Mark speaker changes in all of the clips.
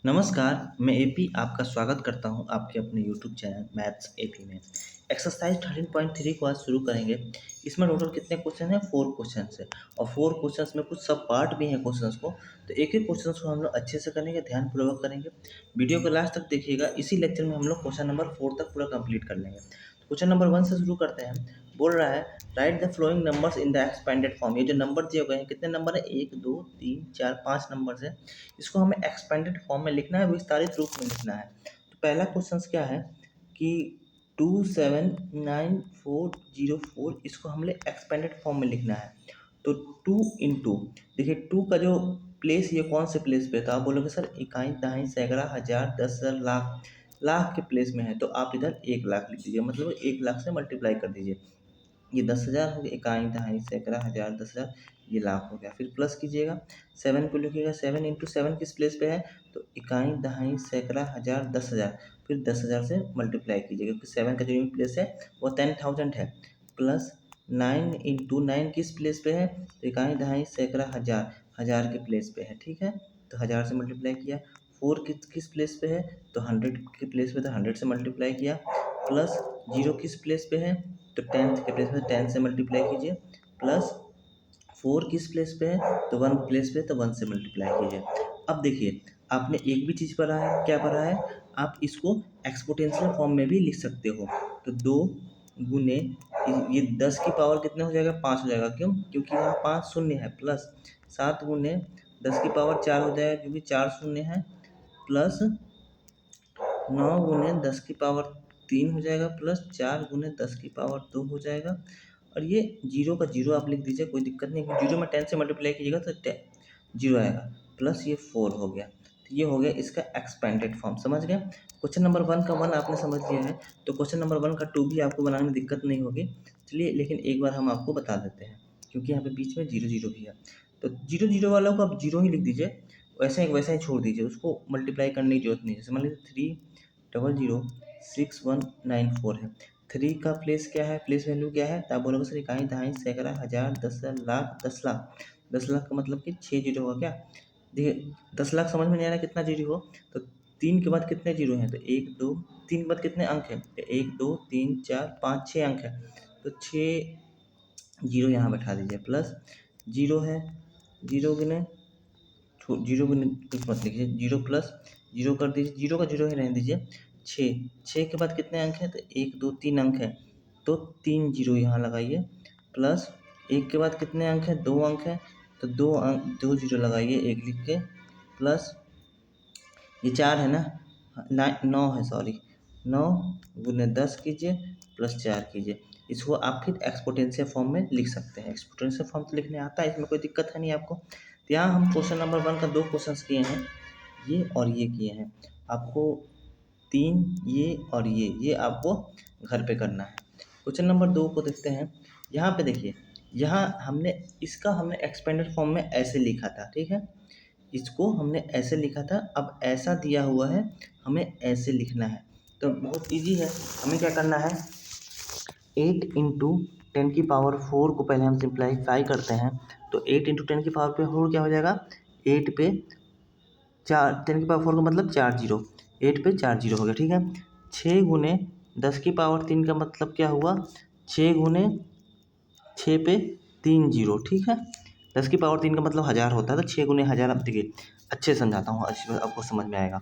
Speaker 1: नमस्कार, मैं एपी आपका स्वागत करता हूं आपके अपने यूट्यूब चैनल मैथ्स एपी में। एक्सरसाइज 13.3 को आज शुरू करेंगे। इसमें टोटल कितने क्वेश्चन हैं? 4 क्वेश्चन है और 4 क्वेश्चंस में कुछ सब पार्ट भी हैं क्वेश्चंस को। तो एक एक क्वेश्चन को हम लोग अच्छे से करेंगे, ध्यानपूर्वक करेंगे। वीडियो को लास्ट तक देखिएगा। इसी लेक्चर में हम लोग क्वेश्चन नंबर 4 तक पूरा कंप्लीट कर लेंगे। क्वेश्चन नंबर 1 से शुरू करते हैं। बोल रहा है right the flowing numbers in the expanded form. ये जो नंबर दिए गए हैं, कितने नंबर है? 1 2 3 4 5 नंबर है। इसको हमें एक्सपेंडेड फॉर्म में लिखना है, विस्तारित रूप में लिखना है। तो पहला क्वेश्चन क्या है कि 279,404 इसको हमने एक्सपेंडेड फॉर्म में लिखना है। तो 2 इंटू, देखिए 2 का जो प्लेस, ये कौन से प्लेस पे था? आप बोलोगे सर इकाई, दहाई, सैकड़ा, हजार, 10,000, लाख। लाख के प्लेस में है तो आप इधर 1,00,000 लिख दीजिए, मतलब 1,00,000 से मल्टीप्लाई कर दीजिए। ये 10,000 हो गया, इकाई, दहाई, सैकड़ा, हजार, 10,000, ये लाख हो गया। फिर प्लस कीजिएगा, 7 को लिखिएगा। 7 इंटू 7 किस प्लेस पे है? तो इकाई, दहाई, सैकड़ा, हजार, 10,000। फिर 10,000 से मल्टीप्लाई कीजिएगा क्योंकि 7 का जो यूनिट प्लेस है वो 10,000 है। प्लस 9 इंटू 9 किस प्लेस पे है? तो इकाई, दहाई, सैकड़ा, हजार, हजार के प्लेस पे है। ठीक है, तो हजार से मल्टीप्लाई किया। 4 किस किस प्लेस पे है? तो 100 के प्लेस पे, तो 100 से मल्टीप्लाई किया। प्लस 0 किस प्लेस पे है? तो 10 के प्लेस पे, 10 से मल्टीप्लाई कीजिए। प्लस 4 किस प्लेस पे है? तो 1 प्लेस पे, तो 1 से मल्टीप्लाई कीजिए। अब देखिए, आपने एक भी चीज़ पढ़ा है, क्या पढ़ा है? आप इसको एक्सपोनेंशियल फॉर्म में भी लिख सकते हो। तो 2 गुने ये 10 की पावर कितने हो जाएगा? 5 हो जाएगा। क्यों? क्योंकि यहाँ 5 शून्य है। प्लस 7 गुने 10 की पावर 4 हो जाएगा क्योंकि 4 शून्य है। प्लस 9 गुने 10 की पावर 3 हो जाएगा। प्लस 4 गुने 10 की पावर 2 हो जाएगा। और ये जीरो का जीरो आप लिख दीजिए, कोई दिक्कत नहीं। जीरो में 10 से मल्टीप्लाई कीजिएगा तो 0 आएगा। प्लस ये 4 हो गया। तो ये हो गया इसका एक्सपेंडेड फॉर्म। समझ गए? क्वेश्चन नंबर 1 का 1 आपने समझ लिया है, तो क्वेश्चन नंबर 1 का 2 भी आपको बनाने में दिक्कत नहीं होगी। चलिए, लेकिन एक बार हम आपको बता देते हैं क्योंकि यहाँ पे बीच में 0 0 भी है। तो 0 0 वालों को आप 0 ही लिख दीजिए, वैसे ही छोड़ दीजिए, उसको मल्टीप्लाई करने की जरूरत नहीं है। जैसे मान लीजिए 300,6194 है। 3 का प्लेस क्या है? प्लेस वैल्यू क्या है? तो आप बोलोगे सर इकाई, दहाई, सैकड़ा, हजार, 10,000, लाख, 10,00,000। 10,00,000 का मतलब कि 6 जीरो होगा क्या? देखिए 10,00,000 समझ में नहीं आ रहा कितना जीरो हो? तो 3 के बाद कितने जीरो हैं? तो 1 2 3 के बाद कितने अंक हैं? 1 2 3 4 5 6 अंक है। तो 6 जीरो यहाँ बैठा दीजिए। प्लस जीरो है, जीरो गुने जीरो गुने कुछ मत लिखिए, जीरो प्लस जीरो कर दीजिए, जीरो का जीरो ही रहने दीजिए। 6 के बाद कितने अंक हैं? तो 1 2 3 अंक है, तो 3 जीरो यहाँ लगाइए। प्लस 1 के बाद कितने अंक हैं? 2 अंक हैं, तो 2 अंक 2 जीरो लगाइए, 1 लिख के। प्लस ये 4 है ना, 9 है, सॉरी, 9 गुने 10 कीजिए प्लस 4 कीजिए। इसको आप फिर एक्सपोनेंशियल फॉर्म में लिख सकते हैं। एक्सपोनेंशियल फॉर्म तो लिखने आता है, इसमें कोई दिक्कत है नहीं आपको। तो यहाँ हम क्वेश्चन नंबर 1 का 2 क्वेश्चन किए हैं, ये और ये किए हैं। आपको 3 ये और ये आपको घर पे करना है। क्वेश्चन नंबर 2 को देखते हैं। यहाँ पे देखिए, यहाँ हमने एक्सपेंडेड फॉर्म में ऐसे लिखा था, ठीक है। इसको हमने ऐसे लिखा था, अब ऐसा दिया हुआ है, हमें ऐसे लिखना है। तो बहुत इजी है, हमें क्या करना है? 8 इंटू 10 की पावर 4 को पहले हम सिंप्लीफाई करते हैं। तो 8 इंटू 10 की पावर पे 4 क्या हो जाएगा? 8 पे 4, 10 की पावर 4 का मतलब 4 जीरो, 8 पे 4 जीरो हो गया, ठीक है। 6 गुने 10 की पावर 3 का मतलब क्या हुआ? 6 गुने 6 पे 3 जीरो, ठीक है। 10 की पावर 3 का मतलब 1000 होता है, तो 6 गुने 1000। अब देखिए अच्छे से समझाता हूँ, अच्छी बात आपको समझ में आएगा।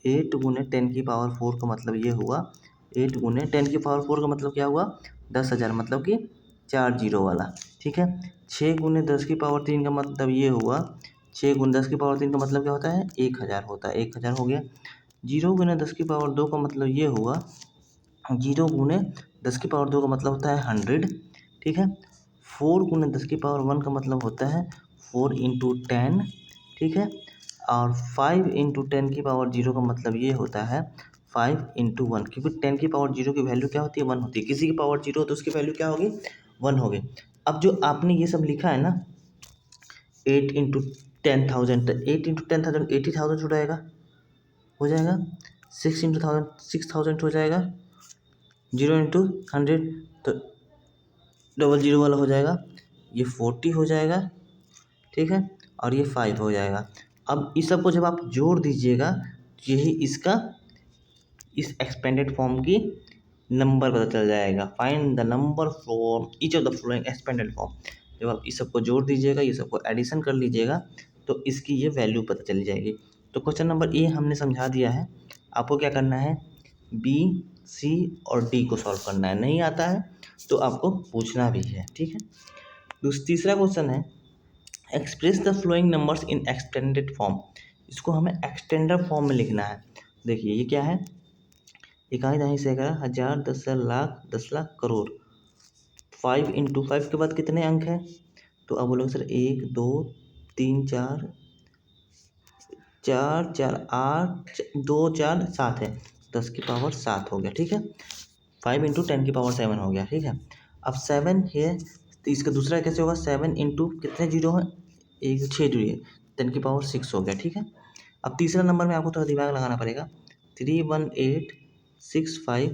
Speaker 1: 8 गुने 10 की पावर 4 का मतलब ये हुआ, 8 गुने 10 की पावर 4 का मतलब क्या हुआ? 10,000, मतलब कि 4 जीरो वाला, ठीक है। 6 गुने 10 की पावर 3 का मतलब ये हुआ, 6 गुने 10 की पावर 3 का मतलब क्या होता है? 1000 होता है, 1000 हो गया। 0 गुने 10 की पावर 2 का मतलब ये हुआ, 0 गुने 10 की पावर 2 का मतलब होता है 100, ठीक है। 4 गुने 10 की पावर 1 का मतलब होता है 4 इंटू 10, ठीक है। और 5 इंटू 10 की पावर 0 का मतलब ये होता है 5 इंटू 1, क्योंकि 10 की पावर 0 की वैल्यू क्या होती है? 1 होती है। किसी की पावर 0 हो तो उसकी वैल्यू क्या होगी? 1 होगी। अब जो आपने ये सब लिखा है ना, 8 इंटू 10,000, तो 8 इंटू 10,000 80,000 हो जाएगा। 6 इंटू 1000 6000 हो जाएगा। 0 इंटू 100 तो डबल जीरो वाला हो जाएगा, ये 40 हो जाएगा, ठीक है। और ये 5 हो जाएगा। अब इस सब को जब आप जोड़ दीजिएगा यही इसका इस एक्सपेंडेड फॉर्म की नंबर पता चल जाएगा। Find the number from each of the following expanded form. जब आप इस सबको जोड़ दीजिएगा, ये सबको एडिशन कर लीजिएगा, तो इसकी ये वैल्यू पता चल जाएगी। तो क्वेश्चन नंबर ए हमने समझा दिया है। आपको क्या करना है, बी, सी और डी को सॉल्व करना है। नहीं आता है तो आपको पूछना भी है, ठीक है। तीसरा क्वेश्चन है, express the flowing numbers in extended form. इसको हमें एक्सटेंडेड फॉर्म में लिखना है। देखिए ये क्या है, इकाई, दहाई, सैकड़ा, हजार, दस लाख, 10 लाख, करोड़। 5 × 5 के बाद कितने अंक हैं? तो अब बोलोगे सर 1 2 3 4 4 4 8 2 4 7 है, 10 की पावर 7 हो गया, ठीक है। 5 × 10 की पावर 7 हो गया, ठीक है। अब 7 है तो इसका दूसरा कैसे होगा, 7 × कितने जीरो है, एक 6 जीरो है, 10 की पावर 6 हो गया, ठीक है। अब तीसरा नंबर में आपको थोड़ा दिमाग लगाना पड़ेगा। 3 1 8 6 5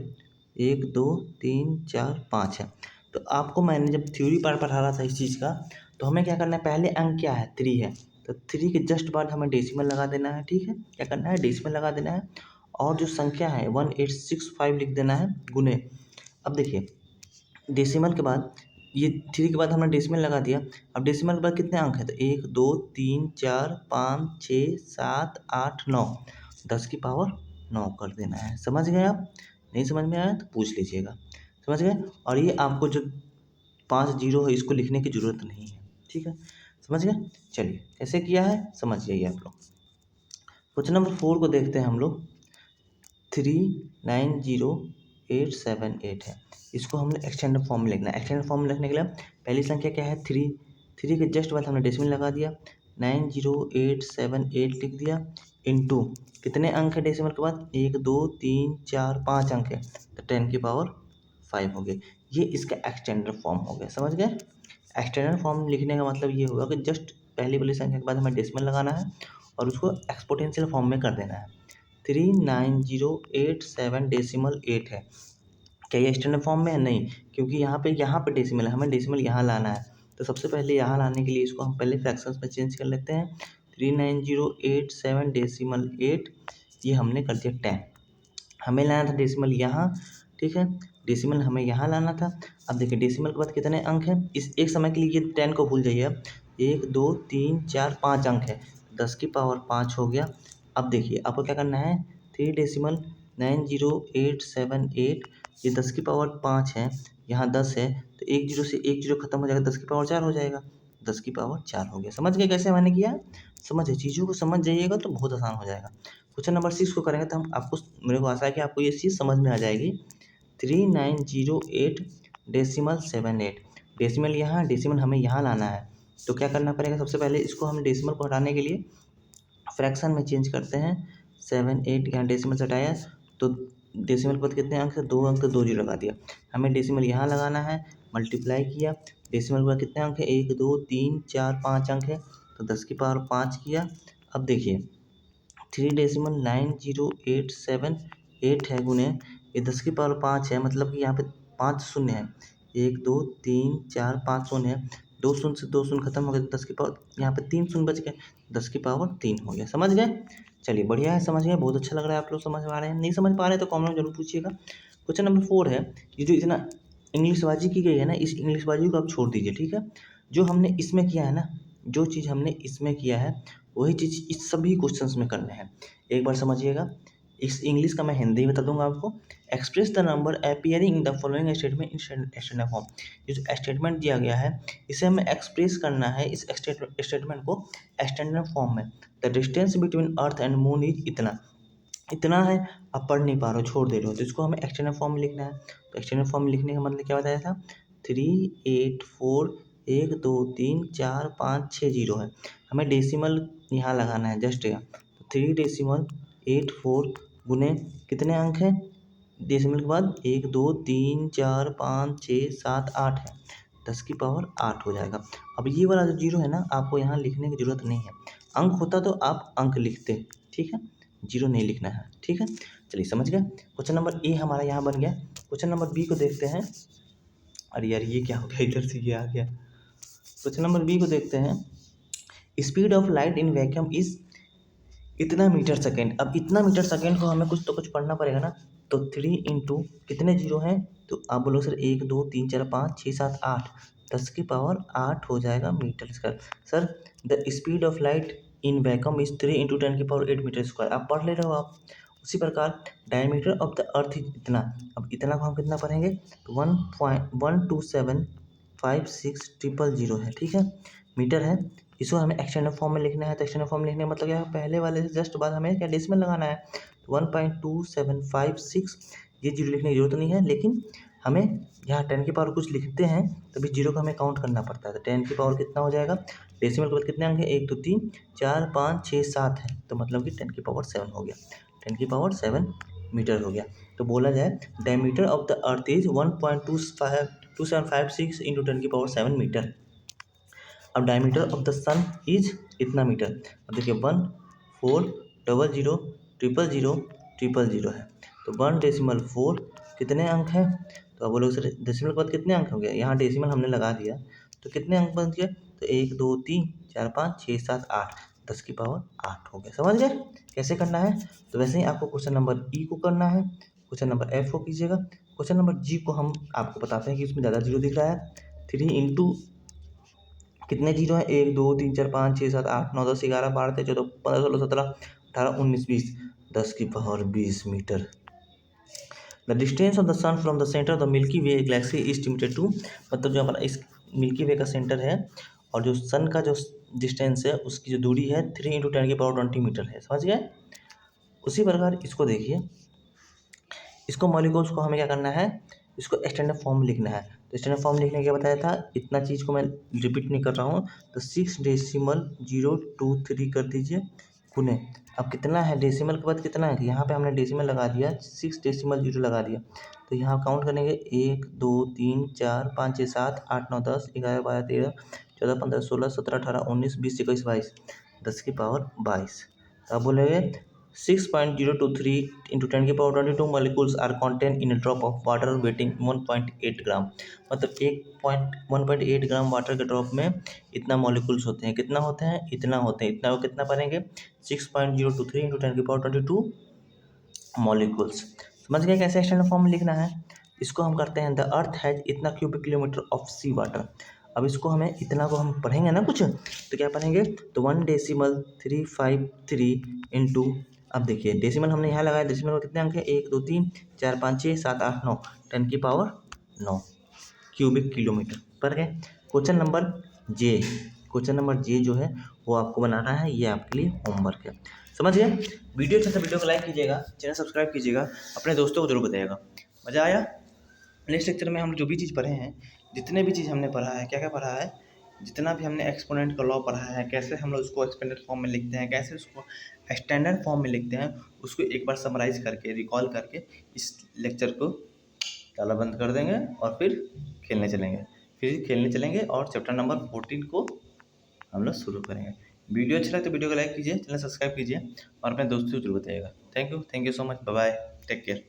Speaker 1: 1 2 3 4 5 है। तो आपको मैंने जब थ्योरी पार्ट पढ़ा रहा था इस चीज़ का, तो हमें क्या करना है, पहले अंक क्या है, 3 है, तो 3 के जस्ट बाद हमें डेसिमल लगा देना है, ठीक है। क्या करना है, डेसिमल लगा देना है, और जो संख्या है 1865 लिख देना है गुने। अब देखिए डेसिमल के बाद ये 3 के बाद हमने डेसिमल लगा दिया। अब डेसिमल के बाद कितने अंक है, तो 1 2 3 4 5 6 7 8 9, 10 की पावर 9 कर देना है। समझ गए आप? नहीं समझ में आया तो पूछ लीजिएगा। समझ गए? और ये आपको जो 5 जीरो है इसको लिखने की ज़रूरत नहीं है, ठीक है। समझ गए? चलिए कैसे किया है समझ जाइए आप लोग। क्वेश्चन नंबर 4 को देखते हैं हम लोग। 390878 है, इसको हमने एक्सटेंडेड फॉर्म में लिखना है। एक्सटेंडेड फॉर्म में लिखने के लिए पहली संख्या क्या है, 3, 3 के जस्ट बाद हमने डेसिमल लगा दिया, 90878 लिख दिया, इनटू कितने अंक है डेसिमल के बाद, 1 2 3 4 5 अंक है, तो 10 की पावर 5 हो गई। ये इसका एक्सटेंडेड फॉर्म हो गया। समझ गए? एक्सटेंडेड फॉर्म लिखने का मतलब ये होगा कि जस्ट पहली वाली संख्या के बाद हमें डेसिमल लगाना है और उसको एक्सपोनेंशियल फॉर्म में कर देना है। 39087 डेसिमल 8 है। क्या ये स्टैंडर्ड फॉर्म में है? नहीं, क्योंकि यहाँ पे डेसिमल है, हमें डेसिमल यहाँ लाना है। तो सबसे पहले यहाँ लाने के लिए इसको हम पहले फ्रैक्शंस में चेंज कर लेते हैं। 39087 डेसिमल 8, ये हमने कर दिया 10। हमें लाना था डेसिमल यहाँ, ठीक है, डेसिमल हमें यहाँ लाना था। अब देखिए डेसिमल के बाद कितने अंक हैं, इस एक समय के लिए ये 10 को भूल जाइए। अब 1 2 3 4 5 अंक है, 10 की पावर 5 हो गया। अब देखिए आपको क्या करना है, 3.90878, ये 10 की पावर 5 है, यहाँ 10 है, तो एक जीरो से एक जीरो खत्म हो जाएगा, 10 की पावर 4 हो जाएगा, 10 की पावर 4 हो गया। समझ गए कैसे मैंने किया? समझ चीज़ों को समझ जाइएगा तो बहुत आसान हो जाएगा। क्वेश्चन नंबर 6 को करेंगे तो हम आपको, मेरे को आशा है कि आपको ये चीज़ समझ में आ जाएगी। 3908 डेसिमल 78, डेसिमल यहाँ, डेसिमल हमें यहाँ लाना है। तो क्या करना पड़ेगा, सबसे पहले इसको हम डेसिमल को हटाने के लिए फ्रैक्शन में चेंज करते हैं। 7 8 यहाँ डेसिमल से हटाया तो डेसिमल पर कितने अंक से, 2 अंक, तो 2 जीरो लगा दिया। हमें डेसिमल यहाँ लगाना है, मल्टीप्लाई किया, डेसिमल पर कितने अंक है, 1 2 3 4 5 अंक है, तो 10 की पावर 5 किया। अब देखिए 3.90878 है गुने, ये 10 की पावर 5 है, मतलब कि यहाँ पे 5 शून्य है, 1 2 3 4 5 शून्य है, 2 शून्य से 2 शून्य खत्म हो गए, 10 की पावर यहाँ पे 3 शून्य बच गए, 10 की पावर 3 हो गया। समझ गए? चलिए बढ़िया है, समझ गए, बहुत अच्छा लग रहा है। आप लोग समझ पा रहे हैं? नहीं समझ पा रहे हैं तो कॉमेंट में जरूर पूछिएगा। क्वेश्चन नंबर 4 है, ये जो इतना इंग्लिशबाजी की गई है ना, इस इंग्लिशबाजी को आप छोड़ दीजिए, ठीक है। जो हमने इसमें किया है ना, जो चीज़ हमने इसमें किया है वही चीज़ इस सभी क्वेश्चंस में करना है। एक बार समझिएगा, इस इंग्लिश का मैं हिंदी बता दूंगा आपको। Express the number appearing in the following statement in standard form. ये जो स्टेटमेंट दिया गया है इसे हमें एक्सप्रेस करना है, इस स्टेटमेंट को स्टैंडर्ड फॉर्म में। The distance between earth and moon is इतना, इतना है, आप पढ़ नहीं पा रहे हो, छोड़ दे रहे हो, तो इसको हमें एक्सटर्नल फॉर्म में लिखना है। तो एक्सटर्नल फॉर्म में लिखने का मतलब क्या बताया था, 384 1 2 3 4 5 6 जीरो है, हमें डेसिमल यहाँ लगाना है जस्ट यहाँ। तो 3.84 गुने कितने अंक हैं, डेसिमल के बाद 1 2 3 4 5 6 7 8 है, 10 की पावर 8 हो जाएगा। अब ये वाला जो जीरो है ना, आपको यहाँ लिखने की ज़रूरत नहीं है, अंक होता तो आप अंक लिखते, ठीक है, जीरो नहीं लिखना है, ठीक है। चलिए समझ गए। क्वेश्चन नंबर ए हमारा यहाँ बन गया। क्वेश्चन नंबर बी को देखते हैं। अरे यार ये क्या हो गया, इधर से ये आ गया। क्वेश्चन नंबर बी को देखते हैं। Speed of light in vacuum is इतना मीटर सेकेंड। अब इतना मीटर सेकेंड को हमें कुछ तो कुछ पढ़ना पड़ेगा ना। तो 3 इंटू कितने जीरो हैं, तो आप बोलो सर 1 2 3 4 5 6 7 8, 10 की पावर 8 हो जाएगा metre square. Sir the speed of light in vacuum is 3 into 10 की पावर 8 मीटर स्क्वायर। आप पढ़ ले रहे हो आप। उसी प्रकार diameter of the earth is इतना। अब इतना को हम कितना पढ़ेंगे, तो 1.12756 है, ठीक है, मीटर है। इसको हमें एक्सटेंडर फॉर्म में लिखना है। तो एक्सटेंडर फॉर्म लिखने का मतलब क्या है, पहले वाले से जस्ट बाद हमें क्या डेसिमल लगाना है। 1.2756 ये जीरो लिखने की जरूरत नहीं है, लेकिन हमें यहाँ 10 की पावर कुछ लिखते हैं तभी जीरो को हमें काउंट करना पड़ता है। तो 10 की पावर कितना हो जाएगा, डेसिमल के बाद कितने अंक है, 1 2 3 4 5 6 7 है, तो मतलब कि 10 की पावर 7 हो गया। 10 की पावर 7 मीटर हो गया। तो बोला जाए diameter of the earth is 1.2756 into 10 की पावर 7 मीटर। अब diameter of the sun is इतना मीटर। अब देखिए 1 4 0 0 0 0 0 0 है, तो 1.4 कितने अंक हैं, तो अब बोलो सर डेसिमल के बाद कितने अंक हो गए, यहाँ डेसिमल हमने लगा दिया तो कितने अंक बन गए, तो 1 2 3 4 5 6 7 8, 10 की पावर 8 हो गया। समझ गए कैसे करना है। तो वैसे ही आपको क्वेश्चन नंबर ई को करना है, क्वेश्चन नंबर एफ को कीजिएगा। क्वेश्चन नंबर जी को हम आपको बताते हैं कि उसमें ज़्यादा जीरो दिख रहा है। 3 इंटू कितने जीरो हैं, 1 2 3 4 5 6 7 8 9 10 11 12 13 14 15 16 17 18 19 20, 10 की power 20 metre. The distance of the sun from the centre of the Milky Way galaxy is estimated to, मतलब जो हमारा इस मिल्की वे का सेंटर है और जो सन का जो डिस्टेंस है उसकी जो दूरी है 3 इंटू 10 की पावर 20 मीटर है। समझ गए। उसी प्रकार इसको देखिए, इसको मॉलिक्यूल्स को हमें क्या करना है, इसको एक्सटेंडर फॉर्म में लिखना है। तो एक्सटेंडर फॉर्म लिखने के बताया था, इतना चीज़ को मैं रिपीट नहीं कर रहा हूँ। तो 6.023 कर दीजिए गुने। अब कितना है, डेसिमल के बाद कितना है, यहाँ पे हमने डेसिमल लगा दिया 6.0 लगा दिया। तो यहाँ काउंट करेंगे 1 2 3 4 5 6 7 8 9 10 11 12 13 14 15 16 17 18 19 20 21 22, 10 की पावर 22। तो अब बोलेंगे 6.023 into 10 की power 22 molecules are contained in a drop of water weighing 1.8 ग्राम। मतलब 1.8 ग्राम वाटर के ड्रॉप में इतना मॉलिक्यूल्स होते हैं। कितना होते हैं, इतना होते हैं। इतना को कितना पढ़ेंगे, 6.023 into 10 की पावर 22 मॉलिक्यूल्स। समझ गए कैसे एक्सटेंडर फॉर्म में लिखना है। इसको हम करते हैं, द अर्थ हैज इतना cubic kilometre of sea water. अब इसको हमें इतना को हम पढ़ेंगे ना कुछ, तो क्या पढ़ेंगे, तो 1.353 इंटू, अब देखिए डेसिमल हमने यहाँ लगाया, डेसिमल में कितने अंक है, 1 2 3 4 5 6 7 8 9, 10 की पावर 9 क्यूबिक किलोमीटर पर गए। क्वेश्चन नंबर जे, क्वेश्चन नंबर जे जो है वो आपको बनाना है, ये आपके लिए होमवर्क है। समझ गए। वीडियो अच्छा तो वीडियो को लाइक कीजिएगा, चैनल सब्सक्राइब कीजिएगा, अपने दोस्तों को जरूर बताइएगा। मज़ा आया। नेक्स्ट लेक्चर में हम जो भी चीज़ पढ़े हैं, जितने भी चीज़ हमने पढ़ा है, क्या क्या पढ़ा है, जितना भी हमने एक्सपोनेंट का लॉ पढ़ा है, कैसे हम लोग उसको एक्सपेंडेड फॉर्म में लिखते हैं, कैसे उसको स्टैंडर्ड फॉर्म में लिखते हैं, उसको एक बार समराइज़ करके रिकॉल करके इस लेक्चर को ताला बंद कर देंगे और फिर खेलने चलेंगे। फिर खेलने चलेंगे और चैप्टर नंबर 14 को हम लोग शुरू करेंगे। वीडियो अच्छा लगे तो वीडियो को लाइक कीजिए, चैनल सब्सक्राइब कीजिए और अपने दोस्तों को जरूर बताइएगा। Thank you so much, bye bye, take care.